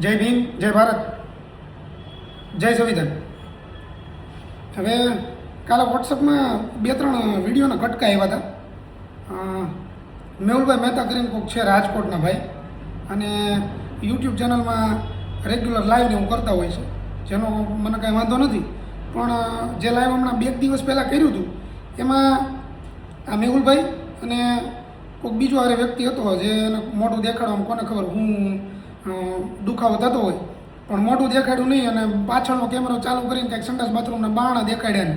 જય ભીમ, જય ભારત, જય સંવિધાન. હવે કાલે વોટ્સઅપમાં 2-3 વિડીયોના કટકા આવ્યા હતા. મેહુલભાઈ મહેતા કરીને કોઈક છે રાજકોટના ભાઈ, અને યુટ્યુબ ચેનલમાં રેગ્યુલર લાઈવ હું કરતા હોય છે, જેનો મને કાંઈ વાંધો નથી. પણ જે લાઈવ હમણાં 2 દિવસ પહેલાં કર્યું હતું એમાં આ મેહુલભાઈ અને કોઈક બીજો હારે વ્યક્તિ હતો જે એને મોઢું દેખાડવામાં કોને ખબર હું દુખાવો થતો હોય, પણ મોઢું દેખાડ્યું નહીં અને પાછળનો કેમેરો ચાલુ કરીને કંઈક સંડાસ બાથરૂમના બારણા દેખાડ્યા ને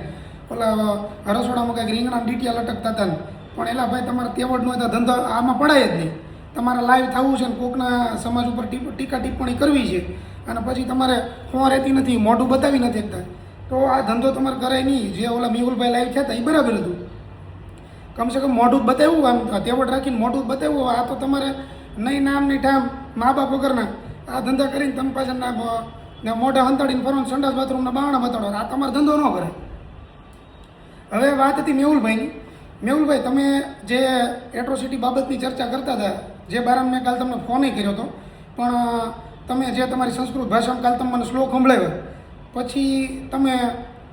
ઓલા રસોડામાં કંઈક રીંગણા ડીટિયા લટકતા હતા ને. પણ એલા ભાઈ, તમારે તેવડ ન હોય તો ધંધો આમાં પડાય જ નહીં. તમારે લાઈવ થવું છે ને કોકના સમાજ ઉપર ટીકા ટિપ્પણી કરવી છે અને પછી તમારે હોં રહેતી નથી, મોઢું બતાવી નથી શકતા, તો આ ધંધો તમારે કરાય નહીં. જે ઓલા મેહુલભાઈ લાઈવ થયા હતા એ બરાબર હતું, કમસે કમ મોઢું બતાવ્યું, આમ તેવડ રાખીને મોઢું બતાવ્યું. આ તો તમારે નહીં નામ નહીં ઠામ, મા બાપ વગરના આ ધંધા કરીને તમે પાછળ મોઢા હંતાડીને ફરવાનું, સંડાસ બાથરૂમના બારણા બતાડો, આ તમારો ધંધો ન કરાય. હવે વાત હતી મેહુલભાઈની. મેહુલભાઈ, તમે જે એટ્રોસિટી બાબતની ચર્ચા કરતા હતા, જે બારામાં મેં કાલ તમને ફોન કર્યો હતો, પણ તમે જે તમારી સંસ્કૃત ભાષામાં કાલ તમે મને શ્લોક સંભળાવ્યો, પછી તમે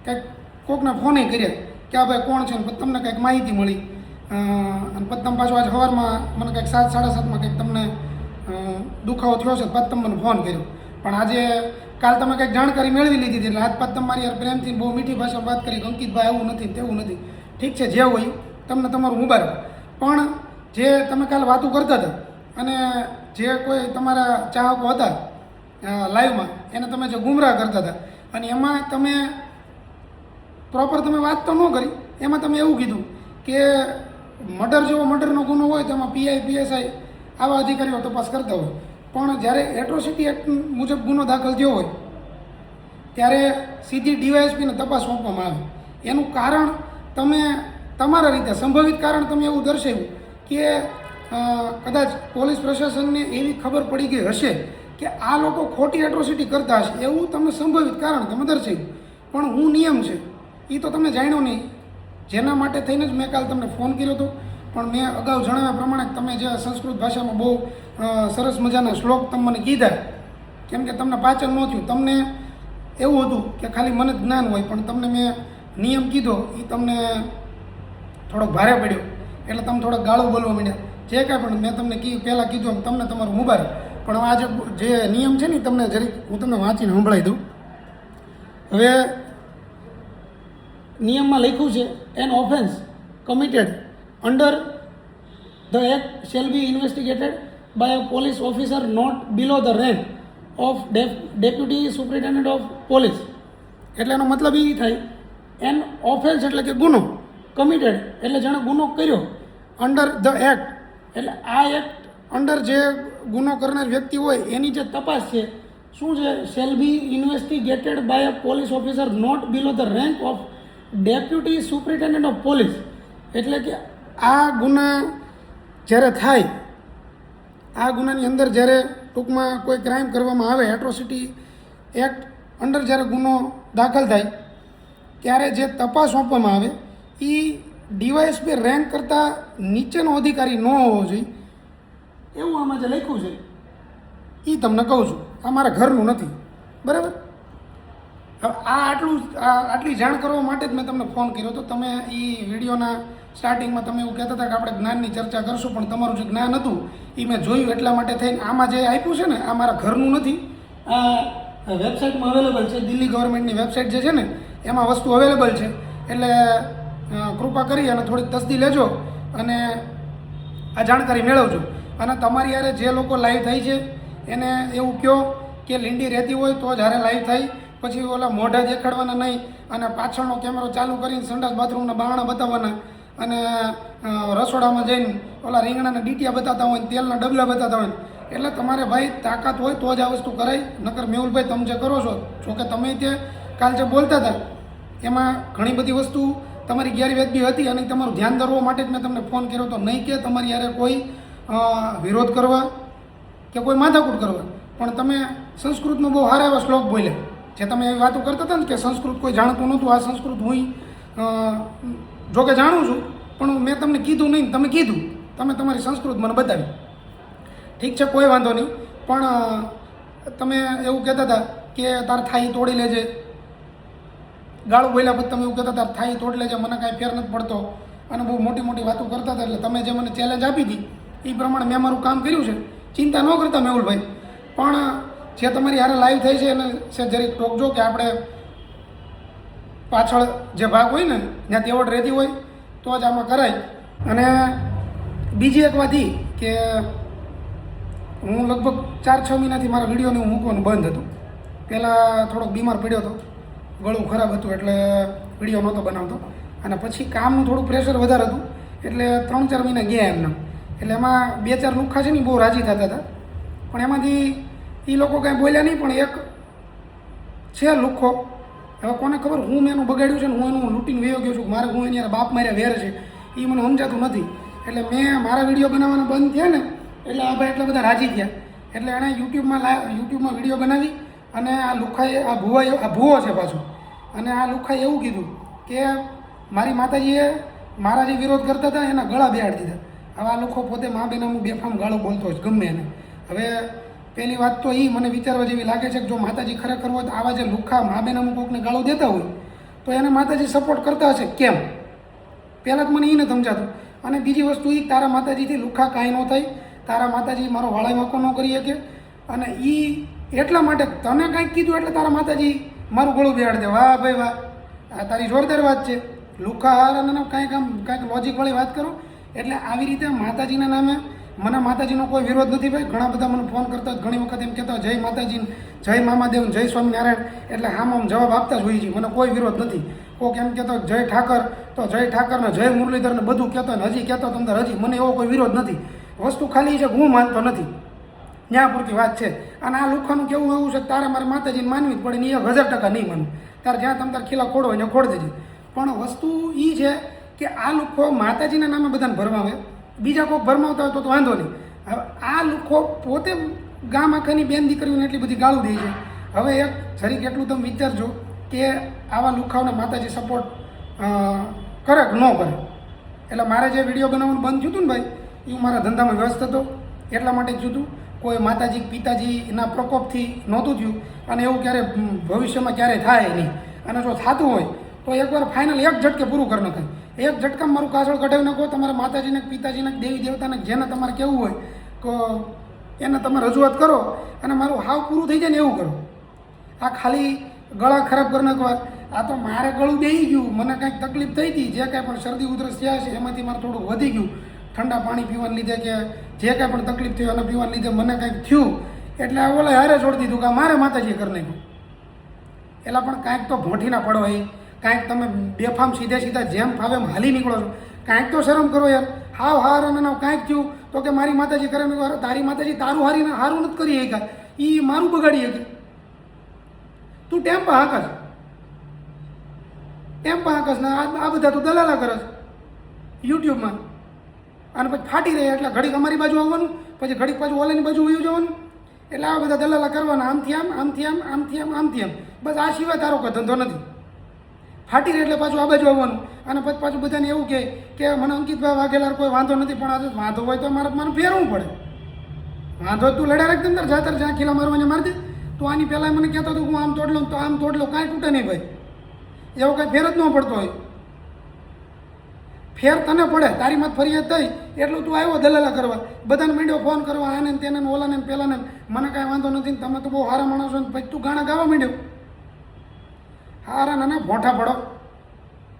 કંઈક કોકને ફોન કર્યા કે આ ભાઈ કોણ છે ને પછી તમને કંઈક માહિતી મળી, અને પછી તમે પાછો આજે સવારમાં મને કંઈક 7-7:30 કંઈક તમને દુખાવો થયો છે, પછી તમે મને ફોન કર્યો. પણ આજે કાલ તમે કંઈક જાણકારી મેળવી લીધી હતી એટલે આજ પછી તમારી યાર પ્રેમથી બહુ મીઠી ભાષામાં વાત કરી, અંકિતભાઈ આવું નથી તેવું નથી. ઠીક છે, જે હોય તમને તમારું મુબારક. પણ જે તમે કાલે વાતો કરતા હતા અને જે કોઈ તમારા ચાહકો હતા લાઈવમાં એને તમે જે ગુમરાહ કરતા હતા, અને એમાં તમે પ્રોપર તમે વાત તો ન કરી. એમાં તમે એવું કીધું કે મર્ડર જેવો મર્ડરનો ગુનો હોય તો એમાં પીઆઈ પીએસઆઈ આવા અધિકારીઓ તપાસ કરતા હોય, પણ જ્યારે એટ્રોસિટી એક્ટ મુજબ ગુનો દાખલ થયો હોય ત્યારે સીધી ડીવાયએસપીને તપાસ સોંપવામાં આવે. એનું કારણ તમે તમારા રીતે સંભવિત કારણ તમે એવું દર્શાવ્યું કે કદાચ પોલીસ પ્રશાસનને એવી ખબર પડી ગઈ હશે કે આ લોકો ખોટી એટ્રોસિટી કરતા હશે, એવું તમે સંભવિત કારણ તમે દર્શાવ્યું. પણ હું નિયમ છે એ તો તમે જાણ્યો નહીં, જેના માટે થઈને જ મેં કાલ તમને ફોન કર્યો હતો. પણ મેં અગાઉ જણાવ્યા પ્રમાણે તમે જે સંસ્કૃત ભાષામાં બહુ સરસ મજાના શ્લોક તમે મને કીધા, કેમ કે તમને પાચન ન થયું, તમને એવું હતું કે ખાલી મને જ જ્ઞાન હોય, પણ તમને મેં નિયમ કીધો એ તમને થોડોક ભારે પડ્યો એટલે તમે થોડાક ગાળો બોલવા માંડ્યા. જે કાંઈ પણ મેં તમને પહેલાં કીધું એમ તમને તમારું મુબારક. પણ આજે જે નિયમ છે ને તમને જરીક હું તમને વાંચીને સંભળાવી દઉં. હવે નિયમમાં લખ્યું છે, an offence committed under the act shall be investigated by a police officer not below the rank of deputy superintendent of police. એટલે એનો મતલબ એ થાય, એન ઓફેન્સ એટલે કે ગુનો, કમિટેડ એટલે જેણે ગુનો કર્યો, અંડર ધ એક્ટ એટલે આ એક્ટ અંડર જે ગુનો કરનાર વ્યક્તિ હોય એની જે તપાસ છે શું છે, shall be investigated by a police officer not below the rank of deputy superintendent of police. એટલે કે આ ગુના જ્યારે થાય, આ ગુનાની અંદર જ્યારે ટૂંકમાં કોઈ ક્રાઇમ કરવામાં આવે, એટ્રોસિટી એક્ટ અંડર જ્યારે ગુનો દાખલ થાય ત્યારે જે તપાસ સોંપવામાં આવે એ ડીવાયએસપી રેન્ક કરતાં નીચેનો અધિકારી ન હોવો જોઈએ, એવું આમાં જે લખ્યું છે એ તમને કહું છું. આ મારા ઘરનું નથી, બરાબર. હવે આટલી જાણ કરવા માટે જ મેં તમને ફોન કર્યો હતો. તમે એ વિડીયોના સ્ટાર્ટિંગમાં તમે એવું કહેતા હતા કે આપણે જ્ઞાનની ચર્ચા કરશું, પણ તમારું જે જ્ઞાન હતું એ મેં જોયું એટલા માટે થઈને આમાં જે આપ્યું છે ને આ મારા ઘરનું નથી. આ વેબસાઇટમાં અવેલેબલ છે, દિલ્હી ગવર્મેન્ટની વેબસાઇટ જે છે ને એમાં વસ્તુ અવેલેબલ છે. એટલે કૃપા કરી અને થોડીક તસદી લેજો અને આ જાણકારી મેળવજો. અને તમારી યારે જે લોકો લાઈવ થાય છે એને એવું કહો કે લીંડી રહેતી હોય તો જ્યારે લાઈવ થાય પછી ઓલા મોઢા દેખાડવાના નહીં અને પાછળનો કેમેરો ચાલુ કરીને સંડાસ બાથરૂમના બારણા બતાવવાના અને રસોડામાં જઈને ઓલા રીંગણાના ડીટિયા બતાવતા હોય ને તેલના ડબલા બતાવતા હોય. એટલે તમારે ભાઈ તાકાત હોય તો જ આ વસ્તુ કરાય. નકર મેહુલભાઈ તમે જે કરો છો, જોકે તમે તે કાલ જે બોલતા હતા એમાં ઘણી બધી વસ્તુ તમારી ગેરવ્યાજબી હતી અને તમારું ધ્યાન દોરવા માટે જ મેં તમને ફોન કર્યો હતો. નહીં કે તમારી યારે કોઈ વિરોધ કરવા કે કોઈ માથાકૂટ કરવા, પણ તમે સંસ્કૃતનો બહુ સારા એવા શ્લોક બોલ્યા. જે તમે એવી વાતો કરતા હતા ને કે સંસ્કૃત કોઈ જાણતું નહોતું, આ સંસ્કૃત હું જોકે જાણું છું, પણ મેં તમને કીધું નહીં, તમે કીધું, તમે તમારી સંસ્કૃત મને બતાવી. ઠીક છે, કોઈ વાંધો નહીં. પણ તમે એવું કહેતા હતા કે તાર થાઈ તોડી લેજે, ગાળું બોલ્યા પછી તમે એવું કહેતા હતા થાઈ તોડી લેજે, મને કાંઈ ફેર નથી પડતો, અને બહુ મોટી મોટી વાતો કરતા હતા. એટલે તમે જે મને ચેલેન્જ આપી હતી એ પ્રમાણે મેં મારું કામ કર્યું છે. ચિંતા ન કરતા મેહુલભાઈ, પણ જે તમારી હારે લાઈવ થઈ છે એને જરીક ટોકજો કે આપણે પાછળ જે ભાગ હોય ને જ્યાં તેવડ રહેતી હોય તો જ આમાં કરાય. અને બીજી એક વાત એ કે હું લગભગ 4-6 મહિનાથી મારા વિડીયોને હું મૂકવાનું બંધ હતું. પહેલાં થોડોક બીમાર પડ્યો હતો, ગળું ખરાબ હતું એટલે વિડીયો નહોતો બનાવતો, અને પછી કામનું થોડું પ્રેશર વધારે હતું એટલે 3-4 મહિના ગયા એમના. એટલે એમાં 2-4 લુખ્ખા છે ને બહુ રાજી થતા હતા, પણ એમાંથી એ લોકો કાંઈ બોલ્યા નહીં. પણ એક છે લુખ્ખો, હવે કોને ખબર હું મેં એનું બગાડ્યું છે ને હું એનું લૂંટીને વયો ગયો છું, મારે હું એની બાપ માર્યા વેર છે એ મને સમજાતું નથી. એટલે મેં મારા વિડીયો બનાવવાના બંધ થયા ને એટલે આ ભાઈ એટલા બધા રાજી થયા. એટલે એણે યુટ્યુબમાં વિડીયો બનાવી અને આ લુખાએ આ ભૂવો છે પાછું, અને આ લુખાએ એવું કીધું કે મારી માતાજીએ મારા જે વિરોધ કરતા હતા એના ગળા બેહાડી દીધા. હવે આ લોકો પોતે મા બેના હું બેફામ ગાળું બોલતો જ ગમે એને. હવે પહેલી વાત તો એ મને વિચારવા જેવી લાગે છે કે જો માતાજી ખરેખર હોય તો આવા જે લુખ્ખા મા બેના હું કોઈકને ગાળું દેતા હોય તો એને માતાજી સપોર્ટ કરતા હશે કેમ? પહેલાં જ મને એ નથી સમજાતું. અને બીજી વસ્તુ એ તારા માતાજીથી લુખ્ખા કાંઈ ન થાય, તારા માતાજી મારો વાળાઈ વાંકો ન કરી શકે, અને એ એટલા માટે તને કાંઈક કીધું એટલે તારા માતાજી મારું ગળું બેહાડી દે. વાહ ભાઈ વાહ, આ તારી જોરદાર વાત છે. લુખ્ખા હાર અને કાંઈક લોજિકવાળી વાત કરો. એટલે આવી રીતે માતાજીના નામે મને માતાજીનો કોઈ વિરોધ નથી ભાઈ. ઘણા બધા મને ફોન કરતા ઘણી વખત એમ કહેતા જય માતાજી, જય મામાદેવ, જય સ્વામિનારાયણ, એટલે આમ જવાબ આપતા જ હોઈએ છીએ. મને કોઈ વિરોધ નથી. કોઈક એમ કહેતો જય ઠાકર તો જય ઠાકરને, જય મુરલીધરને બધું કહેતો ને હજી કહેતો તો અંદર હજી મને એવો કોઈ વિરોધ નથી. વસ્તુ ખાલી છે હું માનતો નથી, ત્યાં પૂરતી વાત છે. અને આ લુખ્ખાનું કેવું એવું છે કે તારે મારે માતાજીને માનવી જ પડે ને, 1000% નહીં માનવું. તારે જ્યાં તમે તારે ખીલા ખોડો હોય ને ખોડ દેજે. પણ વસ્તુ એ છે કે આ લુખ્ખો માતાજીના નામે બધાને ભરમાવે, બીજા કોઈક ભરમાવતા હોય તો વાંધો નહીં. હવે આ લુખ્ખો પોતે ગામ આખાની બેન દીકરીઓને એટલી બધી ગાળું દે છે. હવે એક જરીક એટલું તમે વિચારજો કે આવા લુખ્ખાઓને માતાજી સપોર્ટ કરે કે ન કરે. એટલે મારે જે વિડીયો બનાવવાનું બંધ થયું હતું ને ભાઈ, એ હું મારા ધંધામાં વ્યસ્ત હતો એટલા માટે જ થયું હતું. કોઈ માતાજી પિતાજીના પ્રકોપથી નહોતું થયું, અને એવું ક્યારે ભવિષ્યમાં ક્યારેય થાય નહીં. અને જો થતું હોય તો એકવાર ફાઇનલ એક ઝટકે પૂરું કરી નખાય. એક ઝટકામાં મારું કાજળ કઢાવી નાખો. તમારા માતાજીને, પિતાજીને, દેવી દેવતાને જેને તમારે કહેવું હોય તો એને તમે રજૂઆત કરો અને મારું હાવ પૂરું થઈ જાય ને એવું કરો. આ ખાલી ગળા ખરાબ કરી નાખવા, આ તો મારે ગળું બેસી ગયું, મને કાંઈક તકલીફ થઈ હતી, જે કાંઈ પણ શરદી ઉધરસ થયા છે એમાંથી મારે થોડુંક વધી ગયું, ઠંડા પાણી પીવાને લીધે કે જે કાંઈ પણ તકલીફ થઈ એને પીવાને લીધે મને કાંઈક થયું, એટલે ઓલા હારે છોડી દીધું કે મારે માતાજીએ કરી નાખ્યું. એટલે પણ કાંઈક તો ભોંઠીના પડો એ, કાંઈક તમે બેફામ સીધા જેમ ફાવે એમ હાલી નીકળો છો, કાંઈક તો શરમ કરો યાર. હાવ હાર અને કાંઈક થયું તો કે મારી માતાજી કરે, તારી માતાજી તારું હારું નથી કરી શકા, એ મારું બગાડી શકે. તું ટેમ્પા હાંકસ ને આ બધા તું દલાલા કરસ યુટ્યુબમાં, અને પછી ફાટી રહે એટલે ઘડીક અમારી બાજુ આવવાનું, પછી ઘડીક પાછું ઓલાની બાજુ વયું જવાનું. એટલે આ બધા દલાલા કરવાના, આમથી આમ, આમથી આમ, આમથી આમ, આમથી આમ, બસ આ સિવાય તારો કોઈ ધંધો નથી. ફાટી રહે એટલે પાછું આ બાજુ આવવાનું, અને પછી પાછું બધાને એવું કહે કે મને અંકિતભાઈ વાઘેલા કોઈ વાંધો નથી, પણ આજે વાંધો હોય તો મને ફેરવું પડે. વાંધો તું લડ્યા રાખ અંદર જાતર જ્યાં ખીલા મારવાને મારી દે. તો આની પહેલાં મને કહેતો હતો હું આમ તોડ લઉં તો આમ તોડ લઉં, કાંઈ તૂટે નહીં ભાઈ. એવો કાંઈ ફેર જ ન પડતો હોય. ફેર તને પડે, તારી માં ફરિયાદ થઈ એટલું તું આવ્યો દલાલા કરવા, બધાને માંડ્યો ફોન કરવા, આને તેને ઓલાને પેલાને. મને કાંઈ વાંધો નથી ને તમે તો બહુ સારા માણસો ને પછી તું ગાણા ગાવા માંડ્યો. હારા નાના ભોંઠા પડો,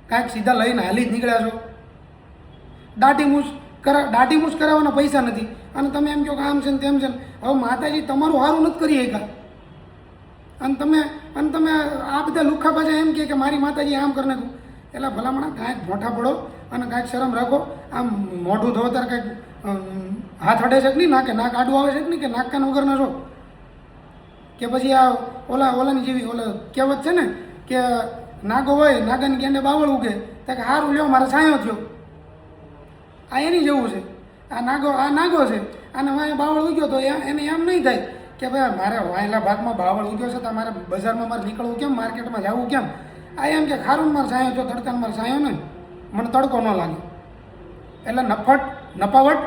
કાંઈક સીધા લઈને હાલી જ નીકળ્યા છો. દાઢી મૂછ કરાવવાના પૈસા નથી, અને તમે એમ કહો કે આમ છે ને તેમ છે ને. હવે માતાજી તમારું સારું નથી કરી શકા, અને તમે આ બધા લુખ્ખા પાછા એમ કે મારી માતાજી આમ કરી નાખું. એટલે ભલામણા કાંઈક ભોંઠા પડો અને કાંઈક શરમ રાખો. આમ મોઢું ધોવો ત્યારે કાંઈક હાથ અડે છે કે નહીં, નાક આડું આવે છે કે નહીં, કે નાક કાન વગરના છો, કે પછી આ ઓલાની જેવી કહેવત છે ને કે નાગો હોય નાગાની ગેંડે બાવળ ઉગે, તો કે સારું લ્યો મારે છાંયો થયો. આ એની જેવું છે. આ નાગો છે, અને વાંય બાવળ ઉગ્યો તો એને એમ નહીં થાય કે ભાઈ મારે વાયેલા ભાગમાં બાવળ ઉગ્યો છે તો મારે બજારમાં મારે નીકળવું કેમ, માર્કેટમાં જવું કેમ. આ એમ કે ખારું મારે છાંયો થયો, તડકાને મારે છાંયો ને, મને તડકો ન લાગે. એટલે નપાવટ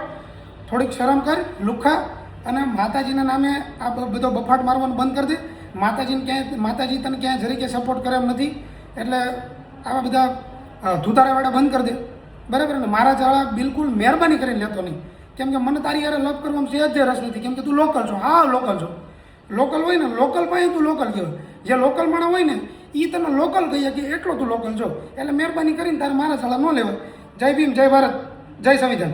થોડીક શરમ કર લુખ્ખા, અને માતાજીના નામે આ બધો બફાટ મારવાનું બંધ કરી દે. માતાજી તને ક્યાંય જરીકે સપોર્ટ કરે એમ નથી. એટલે આવા બધા ધુતારાવાળા બંધ કરી દે, બરાબર ને. મારા જાળા બિલકુલ મહેરબાની કરીને લેતો નહીં, કેમ કે મને તારી યારે લવ કરવામાં સહેજ રસ નથી, કેમ કે તું લોકલ છો. હા લોકલ છો, લોકલ હોય ને, લોકલ પાસે તું લોકલ કહેવાય. જે લોકલ માણસ હોય ને એ તને લોકલ કહીએ કે એટલો તું લોકલ છો. એટલે મહેરબાની કરીને તારે મારા જાળા ન લેવાય. જય ભીમ, જય ભારત, જય સંવિધાન.